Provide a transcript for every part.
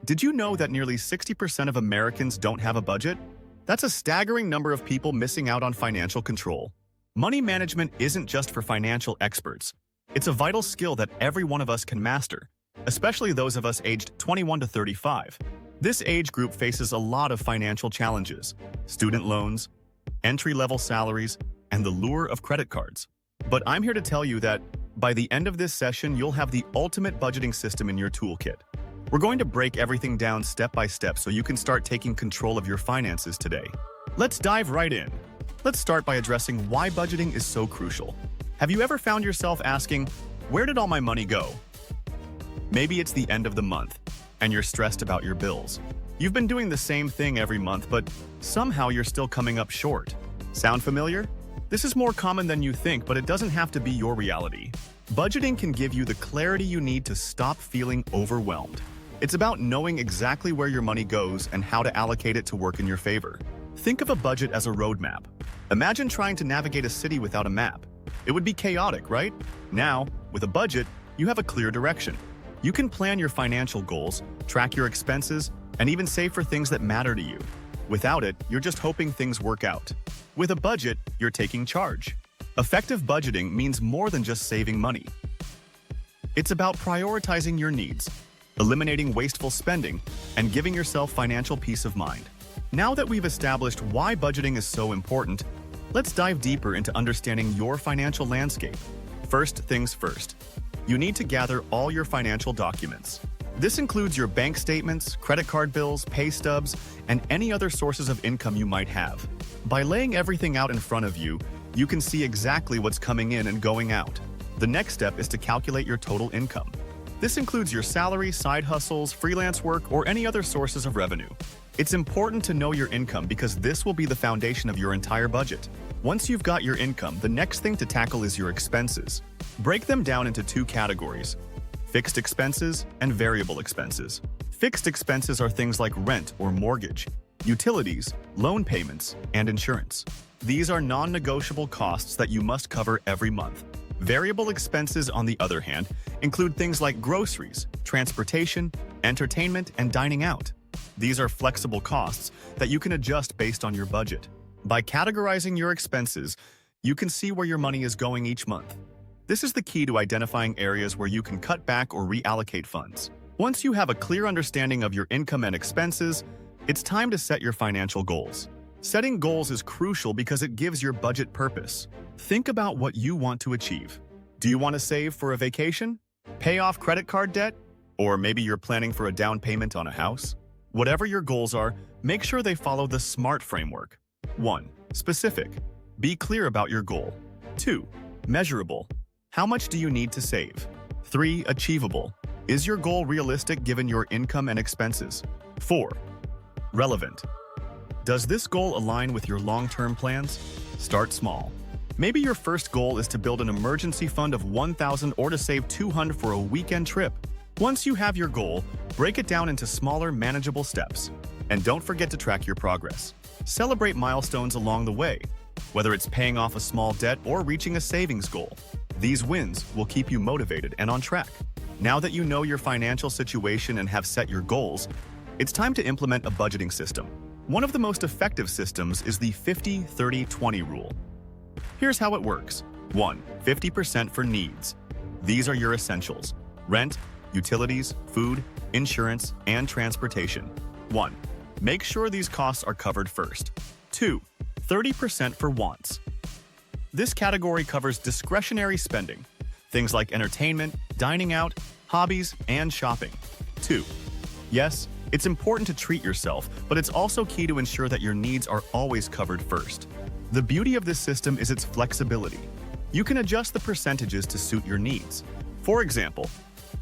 Did you know that nearly 60% of Americans don't have a budget? That's a staggering number of people missing out on financial control. Money management isn't just for financial experts. It's a vital skill that every one of us can master, especially those of us aged 21 to 35. This age group faces a lot of financial challenges: student loans, entry-level salaries, and the lure of credit cards. But I'm here to tell you that by the end of this session, you'll have the ultimate budgeting system in your toolkit. We're going to break everything down step by step so you can start taking control of your finances today. Let's dive right in. Let's start by addressing why budgeting is so crucial. Have you ever found yourself asking, where did all my money go? Maybe it's the end of the month, and you're stressed about your bills. You've been doing the same thing every month, but somehow you're still coming up short. Sound familiar? This is more common than you think, but it doesn't have to be your reality. Budgeting can give you the clarity you need to stop feeling overwhelmed. It's about knowing exactly where your money goes and how to allocate it to work in your favor. Think of a budget as a roadmap. Imagine trying to navigate a city without a map. It would be chaotic, right? Now, with a budget, you have a clear direction. You can plan your financial goals, track your expenses, and even save for things that matter to you. Without it, you're just hoping things work out. With a budget, you're taking charge. Effective budgeting means more than just saving money. It's about prioritizing your needs, eliminating wasteful spending, and giving yourself financial peace of mind. Now that we've established why budgeting is so important, let's dive deeper into understanding your financial landscape. First things first, you need to gather all your financial documents. This includes your bank statements, credit card bills, pay stubs, and any other sources of income you might have. By laying everything out in front of you, you can see exactly what's coming in and going out. The next step is to calculate your total income. This includes your salary, side hustles, freelance work, or any other sources of revenue. It's important to know your income because this will be the foundation of your entire budget. Once you've got your income, the next thing to tackle is your expenses. Break them down into two categories: fixed expenses and variable expenses. Fixed expenses are things like rent or mortgage, utilities, loan payments, and insurance. These are non-negotiable costs that you must cover every month. Variable expenses, on the other hand, include things like groceries, transportation, entertainment, and dining out. These are flexible costs that you can adjust based on your budget. By categorizing your expenses, you can see where your money is going each month. This is the key to identifying areas where you can cut back or reallocate funds. Once you have a clear understanding of your income and expenses, it's time to set your financial goals. Setting goals is crucial because it gives your budget purpose. Think about what you want to achieve. Do you want to save for a vacation? Pay off credit card debt? Or maybe you're planning for a down payment on a house? Whatever your goals are, make sure they follow the SMART framework. 1. Specific. Be clear about your goal. 2. Measurable. How much do you need to save? 3. Achievable. Is your goal realistic given your income and expenses? 4. Relevant. Does this goal align with your long-term plans? Start small. Maybe your first goal is to build an emergency fund of $1,000 or to save $200 for a weekend trip. Once you have your goal, break it down into smaller, manageable steps. And don't forget to track your progress. Celebrate milestones along the way, whether it's paying off a small debt or reaching a savings goal. These wins will keep you motivated and on track. Now that you know your financial situation and have set your goals, it's time to implement a budgeting system. One of the most effective systems is the 50-30-20 rule. Here's how it works. 1. 50% for needs. These are your essentials: rent, utilities, food, insurance, and transportation. 1. Make sure these costs are covered first. 2. 30% for wants. This category covers discretionary spending, things like entertainment, dining out, hobbies, and shopping. 2. Yes, it's important to treat yourself, but it's also key to ensure that your needs are always covered first. The beauty of this system is its flexibility. You can adjust the percentages to suit your needs. For example,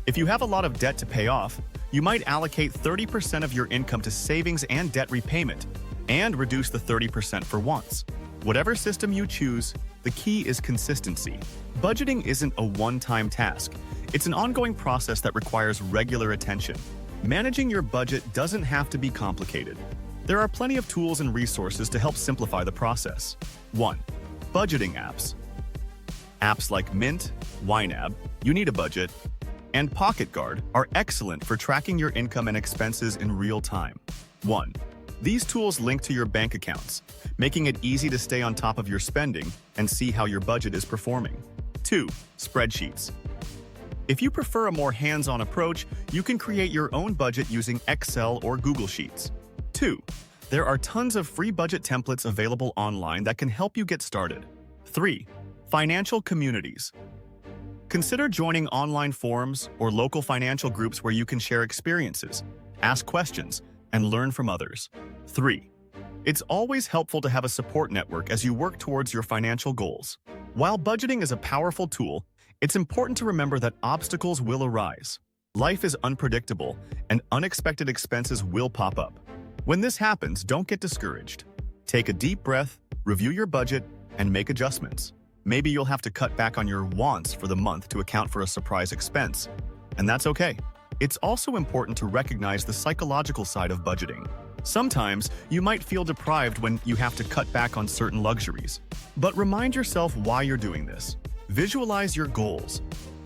if you have a lot of debt to pay off, you might allocate 30% of your income to savings and debt repayment, and reduce the 30% for wants. Whatever system you choose, the key is consistency. Budgeting isn't a one-time task. It's an ongoing process that requires regular attention. Managing your budget doesn't have to be complicated. There are plenty of tools and resources to help simplify the process. 1. Budgeting apps. Apps like Mint, YNAB, You Need a Budget, and Pocket Guard are excellent for tracking your income and expenses in real time. 1. These tools link to your bank accounts, making it easy to stay on top of your spending and see how your budget is performing. 2. Spreadsheets. If you prefer a more hands-on approach, you can create your own budget using Excel or Google Sheets. 2. There are tons of free budget templates available online that can help you get started. 3. Financial communities. Consider joining online forums or local financial groups where you can share experiences, ask questions, and learn from others. 3. It's always helpful to have a support network as you work towards your financial goals. While budgeting is a powerful tool, it's important to remember that obstacles will arise. Life is unpredictable, and unexpected expenses will pop up. When this happens, don't get discouraged. Take a deep breath, review your budget, and make adjustments. Maybe you'll have to cut back on your wants for the month to account for a surprise expense, and that's okay. It's also important to recognize the psychological side of budgeting. Sometimes you might feel deprived when you have to cut back on certain luxuries, but remind yourself why you're doing this. Visualize your goals,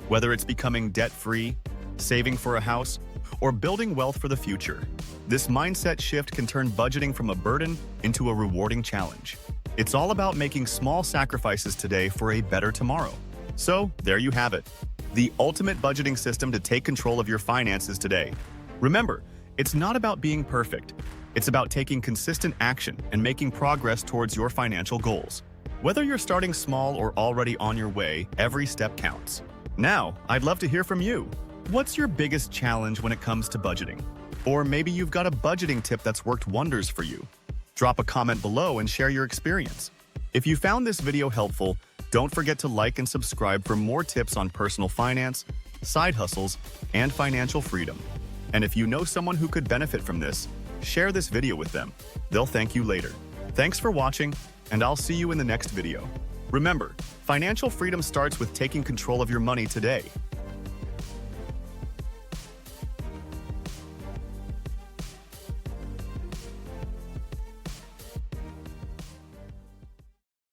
whether it's becoming debt-free, saving for a house, or building wealth for the future. This mindset shift can turn budgeting from a burden into a rewarding challenge. It's all about making small sacrifices today for a better tomorrow. So, there you have it. The ultimate budgeting system to take control of your finances today. Remember, it's not about being perfect. It's about taking consistent action and making progress towards your financial goals. Whether you're starting small or already on your way, every step counts. Now, I'd love to hear from you. What's your biggest challenge when it comes to budgeting? Or maybe you've got a budgeting tip that's worked wonders for you. Drop a comment below and share your experience. If you found this video helpful, don't forget to like and subscribe for more tips on personal finance, side hustles, and financial freedom. And if you know someone who could benefit from this, share this video with them. They'll thank you later. Thanks for watching, and I'll see you in the next video. Remember, financial freedom starts with taking control of your money today.